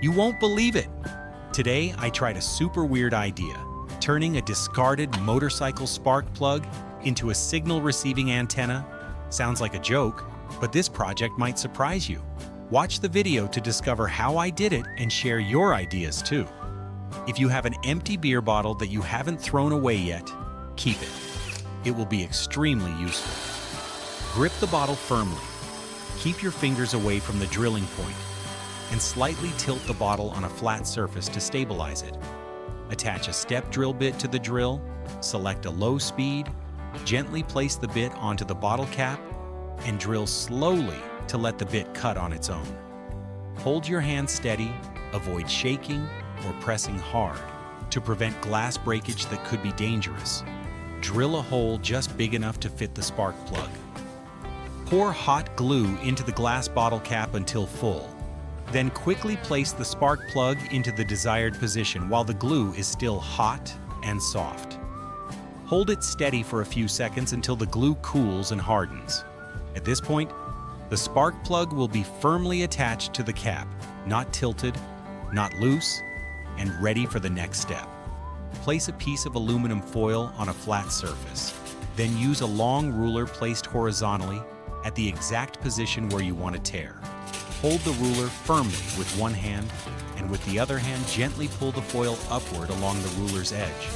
You won't believe it! Today, I tried a super weird idea, turning a discarded motorcycle spark plug into a signal receiving antenna. Sounds like a joke, but this project might surprise you. Watch the video to discover how I did it and share your ideas too. If you have an empty beer bottle that you haven't thrown away yet, keep it. It will be extremely useful. Grip the bottle firmly. Keep your fingers away from the drilling point, and slightly tilt the bottle on a flat surface to stabilize it. Attach a step drill bit to the drill, select a low speed, gently place the bit onto the bottle cap, and drill slowly to let the bit cut on its own. Hold your hand steady, avoid shaking or pressing hard to prevent glass breakage that could be dangerous. Drill a hole just big enough to fit the spark plug. Pour hot glue into the glass bottle cap until full. Then quickly place the spark plug into the desired position while the glue is still hot and soft. Hold it steady for a few seconds until the glue cools and hardens. At this point, the spark plug will be firmly attached to the cap, not tilted, not loose, and ready for the next step. Place a piece of aluminum foil on a flat surface. Then use a long ruler placed horizontally at the exact position where you want to tear. Hold the ruler firmly with one hand, and with the other hand gently pull the foil upward along the ruler's edge.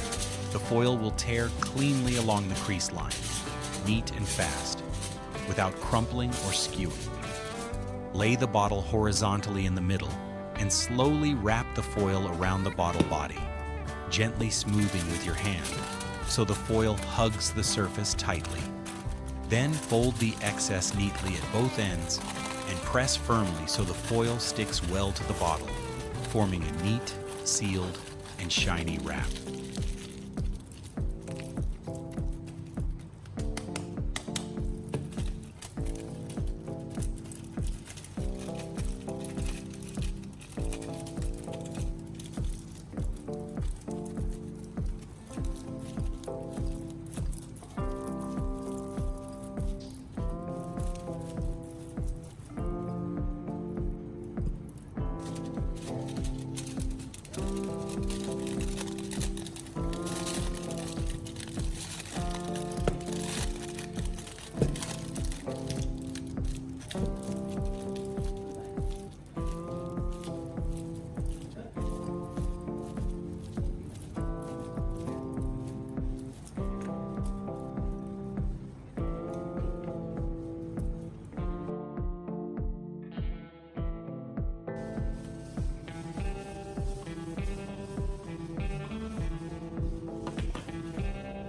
The foil will tear cleanly along the crease line, neat and fast, without crumpling or skewing. Lay the bottle horizontally in the middle and slowly wrap the foil around the bottle body, gently smoothing with your hand so the foil hugs the surface tightly. Then fold the excess neatly at both ends and press firmly so the foil sticks well to the bottle, forming a neat, sealed, and shiny wrap.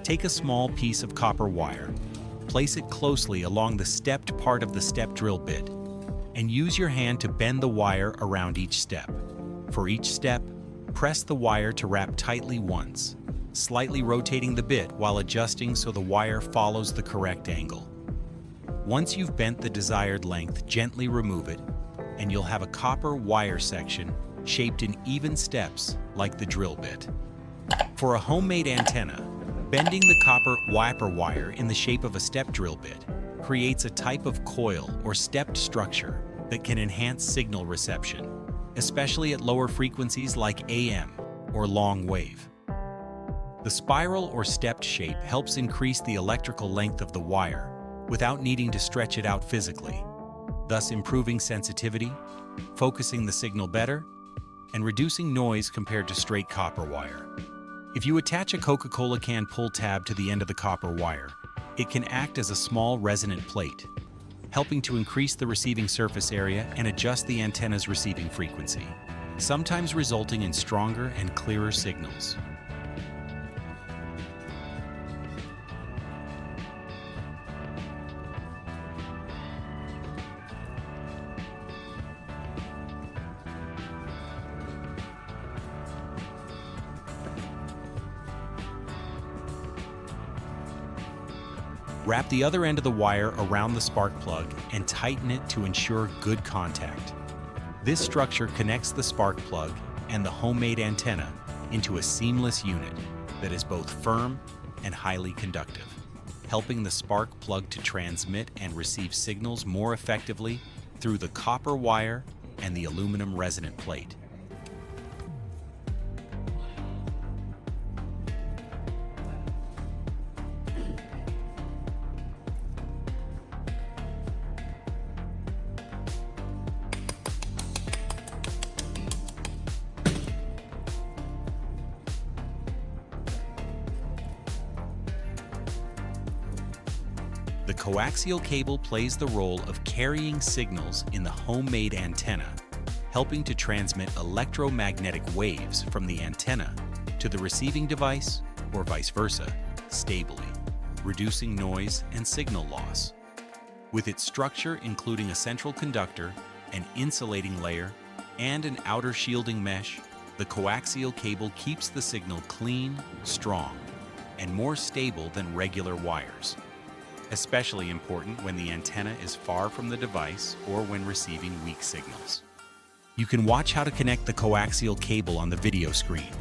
Take a small piece of copper wire, place it closely along the stepped part of the step drill bit, and use your hand to bend the wire around each step. For each step, press the wire to wrap tightly once, slightly rotating the bit while adjusting so the wire follows the correct angle. Once you've bent the desired length, gently remove it, and you'll have a copper wire section shaped in even steps like the drill bit. For a homemade antenna, bending the copper wiper wire in the shape of a step drill bit creates a type of coil or stepped structure that can enhance signal reception, especially at lower frequencies like AM or long wave. The spiral or stepped shape helps increase the electrical length of the wire without needing to stretch it out physically, thus improving sensitivity, focusing the signal better, and reducing noise compared to straight copper wire. If you attach a Coca-Cola can pull tab to the end of the copper wire, it can act as a small resonant plate, helping to increase the receiving surface area and adjust the antenna's receiving frequency, sometimes resulting in stronger and clearer signals. Wrap the other end of the wire around the spark plug and tighten it to ensure good contact. This structure connects the spark plug and the homemade antenna into a seamless unit that is both firm and highly conductive, helping the spark plug to transmit and receive signals more effectively through the copper wire and the aluminum resonant plate. The coaxial cable plays the role of carrying signals in the homemade antenna, helping to transmit electromagnetic waves from the antenna to the receiving device or vice versa, stably, reducing noise and signal loss. With its structure including a central conductor, an insulating layer, and an outer shielding mesh, the coaxial cable keeps the signal clean, strong, and more stable than regular wires. Especially important when the antenna is far from the device or when receiving weak signals. You can watch how to connect the coaxial cable on the video screen.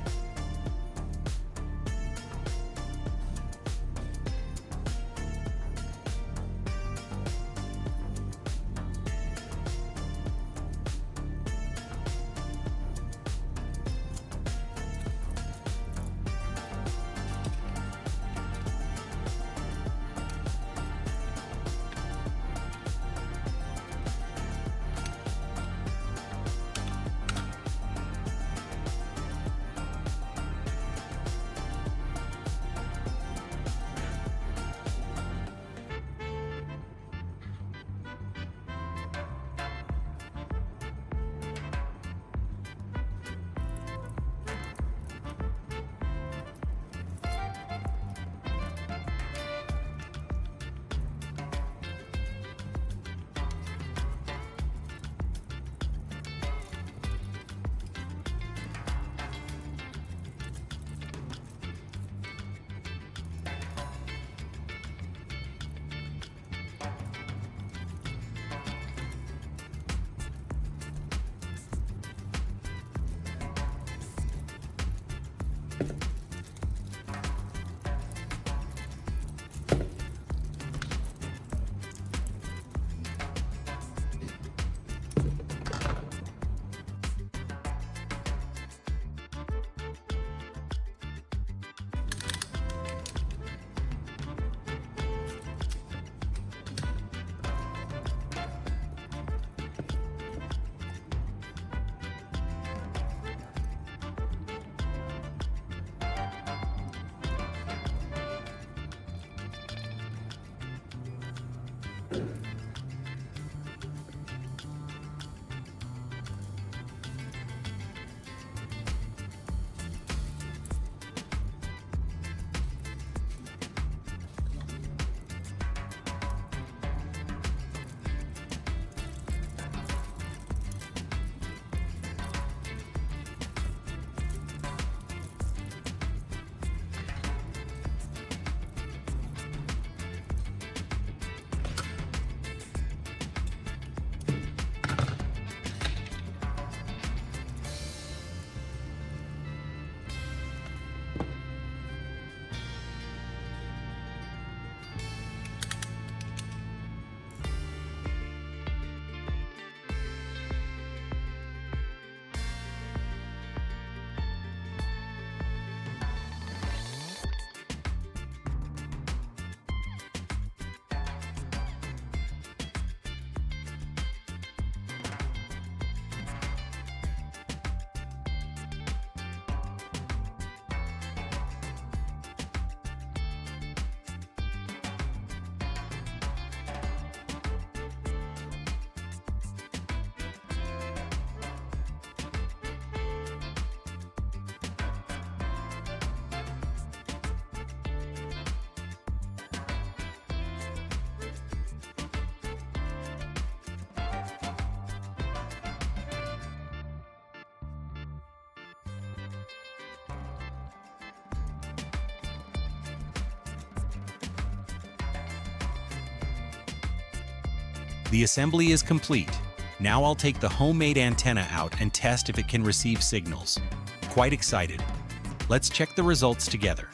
The assembly is complete. Now I'll take the homemade antenna out and test if it can receive signals. Quite excited. Let's check the results together.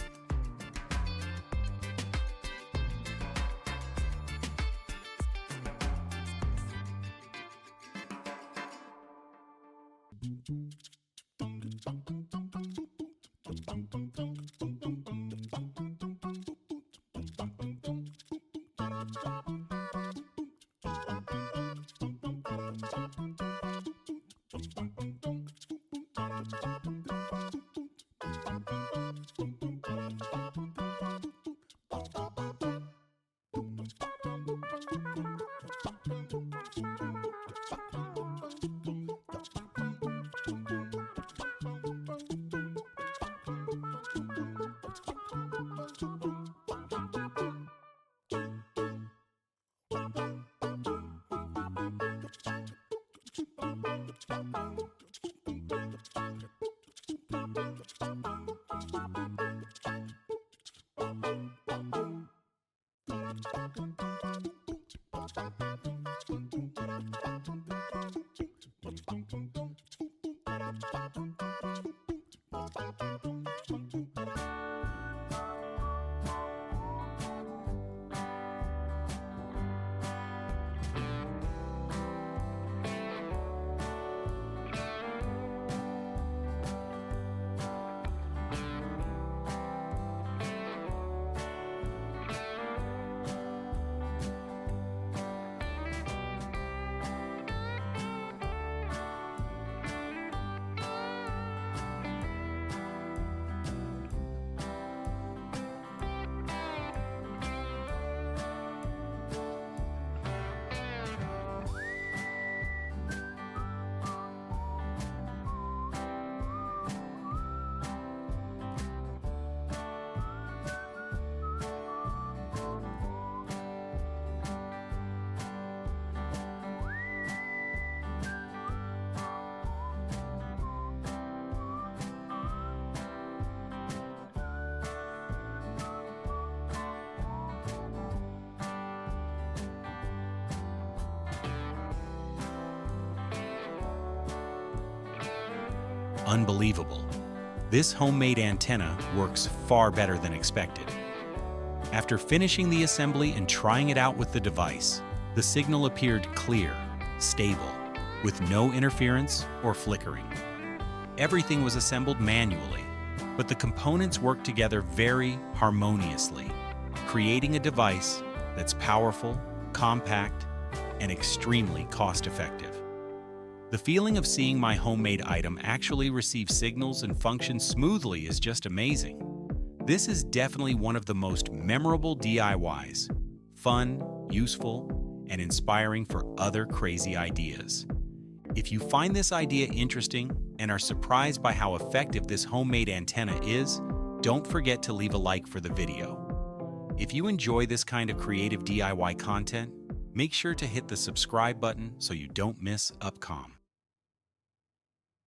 Unbelievable. This homemade antenna works far better than expected. After finishing the assembly and trying it out with the device, the signal appeared clear, stable, with no interference or flickering. Everything was assembled manually, but the components worked together very harmoniously, creating a device that's powerful, compact, and extremely cost-effective. The feeling of seeing my homemade item actually receive signals and function smoothly is just amazing. This is definitely one of the most memorable DIYs. Fun, useful, and inspiring for other crazy ideas. If you find this idea interesting and are surprised by how effective this homemade antenna is, don't forget to leave a like for the video. If you enjoy this kind of creative DIY content, make sure to hit the subscribe button so you don't miss upcom.